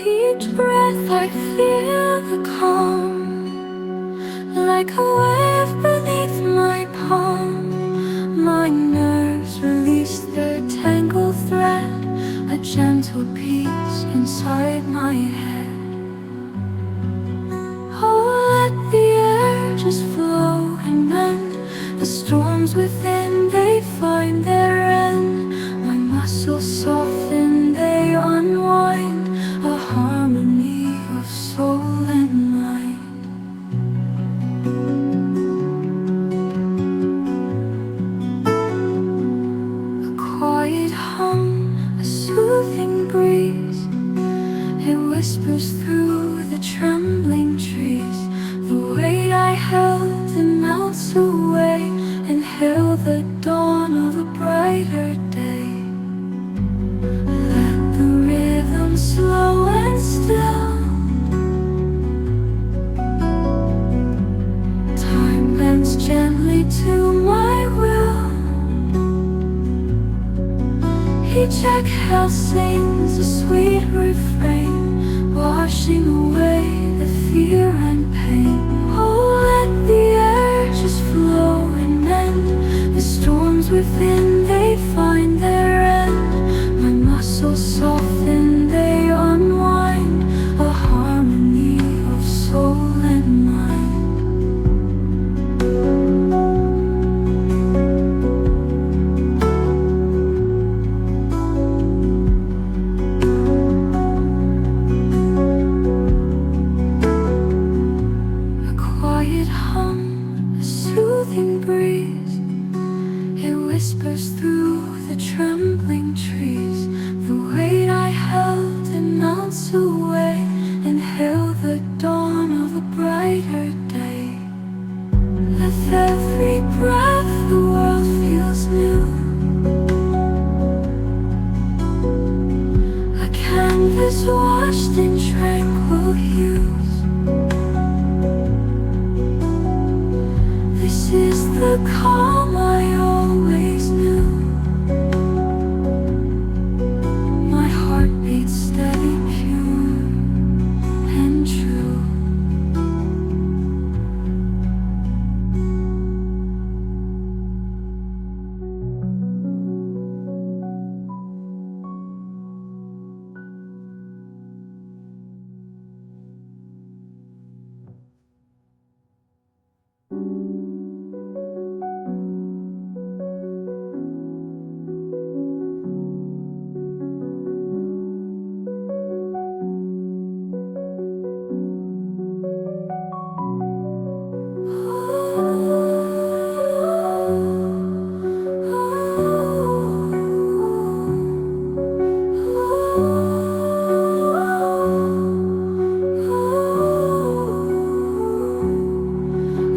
each breath I feel the calm, like a wave beneath my palm. My nerves release their tangled thread, a gentle peace inside my head. Oh, let the air just flow and mend the storms within, they find their end. My muscles soften, they unwind, a harmony of soul and mind. A quiet hum, a soothing breeze, it whispers through the trembling trees. The weight I held, it melts away. Inhale the dawn of a brighter day. Let the rhythm slow and still. Time bends gently to my will. Each exhale sings a sweet refrain, washing away the fear and pain. Oh, let the air just flow and mend the storms within, they find their end. My muscles soften, they unwind, a harmony of soul and mind. Quiet hum, a soothing breeze, it whispers through the trembling trees. The weight I held, it melts away. Inhale the dawn of a brighter day. With every breath the world feels new, a canvas washed in tranquil hues. This is the calm I always knew. My heart beats steady, pure and true.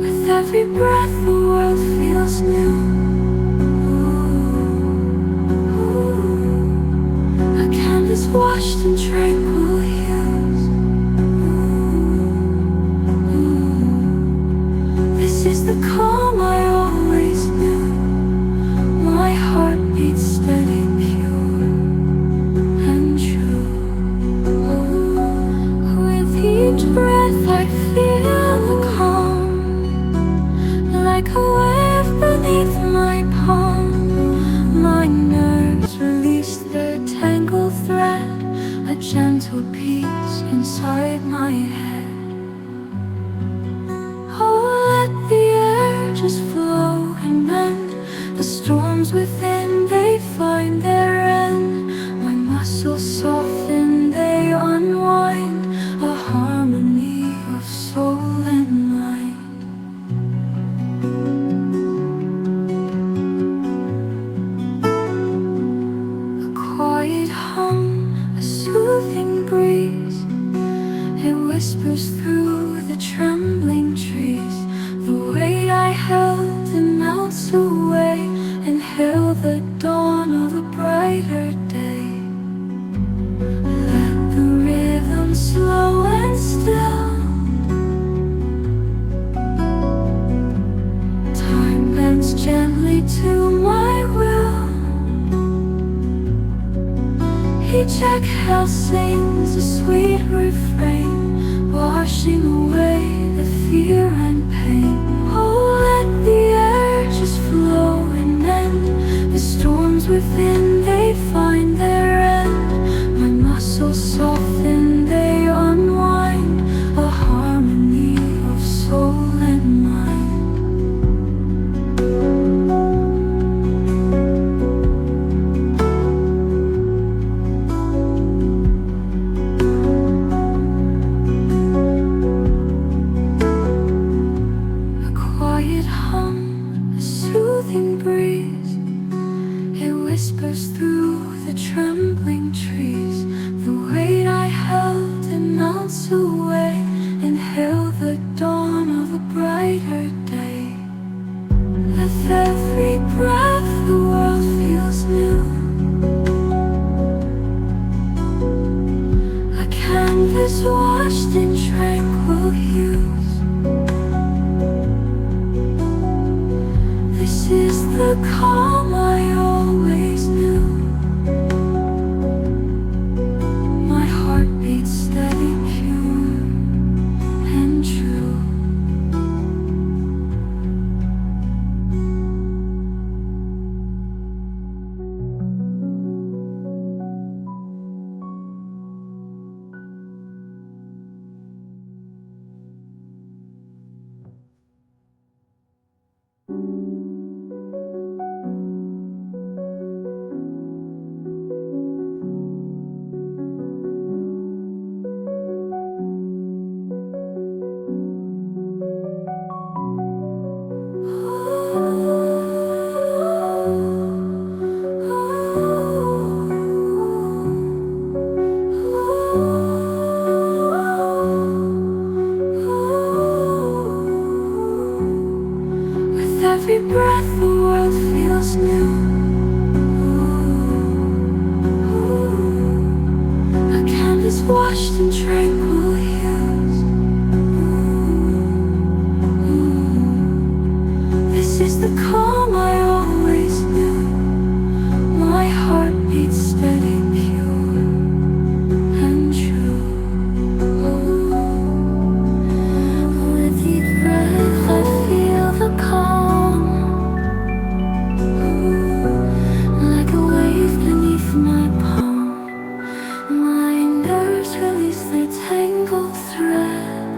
With every breath the world feels new. A canvas washed in tranquil hues. This is the calm I always knew. My heart beats steady, pure and true. With each breath I feel the calm, like a wave beneath my palm. My nerves release their tangled thread, a gentle peace inside my head. Oh, let the air just flow and mend the storms within, they find their end. My muscles soften, they unwind, a harmony of soul and mind. A quiet hum, a soothing breeze, it whispers through the trembling trees. The weight I held, it melts away. Inhale the dawn of a brighter day. jackal sings a sweet refrain, washing away the fear and pain. Oh, let the air just flow and end the storms within, they find their end. My muscles soften, they unwind, a harmony of soul and mind. A quiet hum, a soothing breeze, it whispers through the trembling trees. The weight I held, it melts away. Inhale the dawn of a brighter day. With every breath the world feels new. A canvas washed in tranquil hues. This is the calm I always knew. My heart beats steady, pure and true. With every breath the world feels new. A canvas washed in tranquil hues. This is the calm I always knew. My heart beats steady, pure and true. With each breath I feel the calm, like a wave beneath my palm. My nerves release their tangled thread,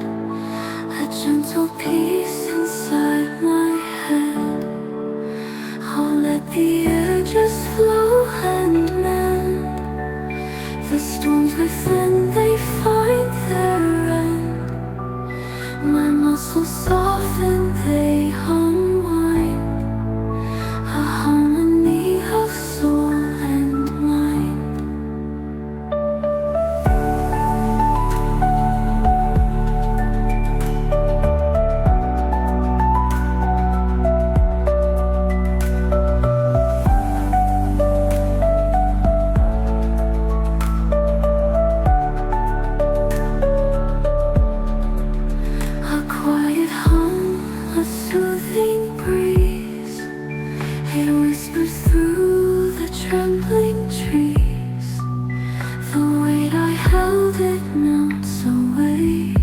a gentle peace inside my head. I'll let the air just flow and mend the storms within, they find their end. My muscles soften, they unwind, a harmony of soul and mind. A quiet hum, a soothing breeze, it whispers through the trembling trees. The weight I held, it melts away.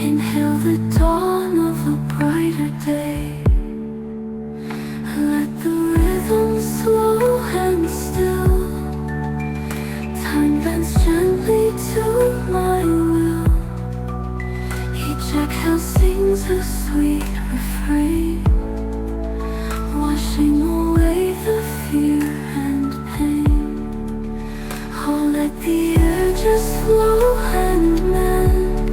Inhale the dawn of a brighter day. Let the rhythm slow and still. Time bends gently to my will. Each exhale sings a sweet refrain, washing away the fear and pain. I'll let the air just flow and mend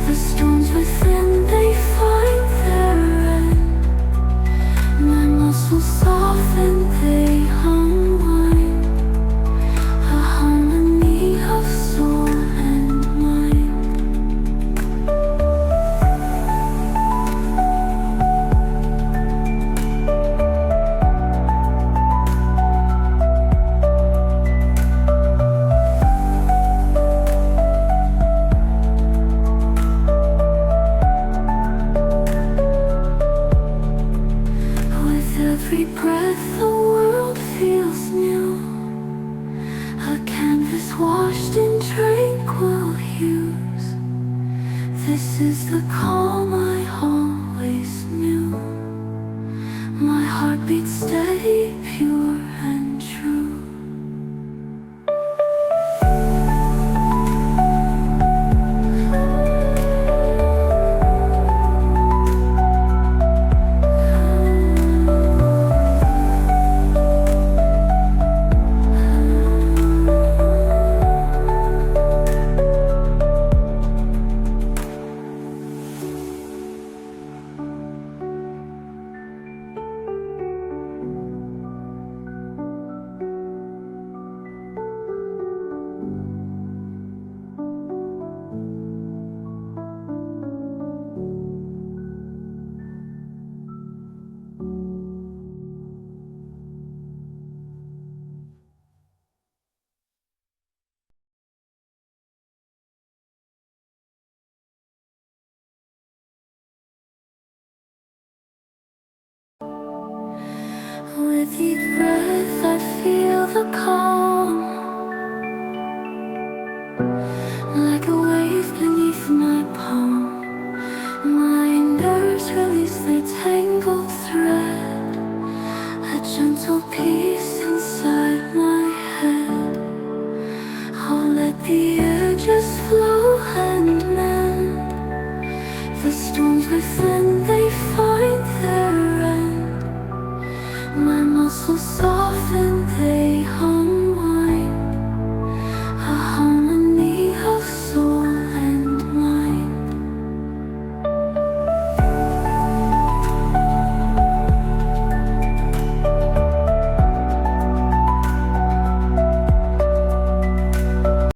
the storms within, they find their end. My muscles soften, they unwind, a harmony of soul and mind. eyes washed in tranquil hues. This is the calm I always knew. My heart beats steady, pure and true. With each breath I feel the calm.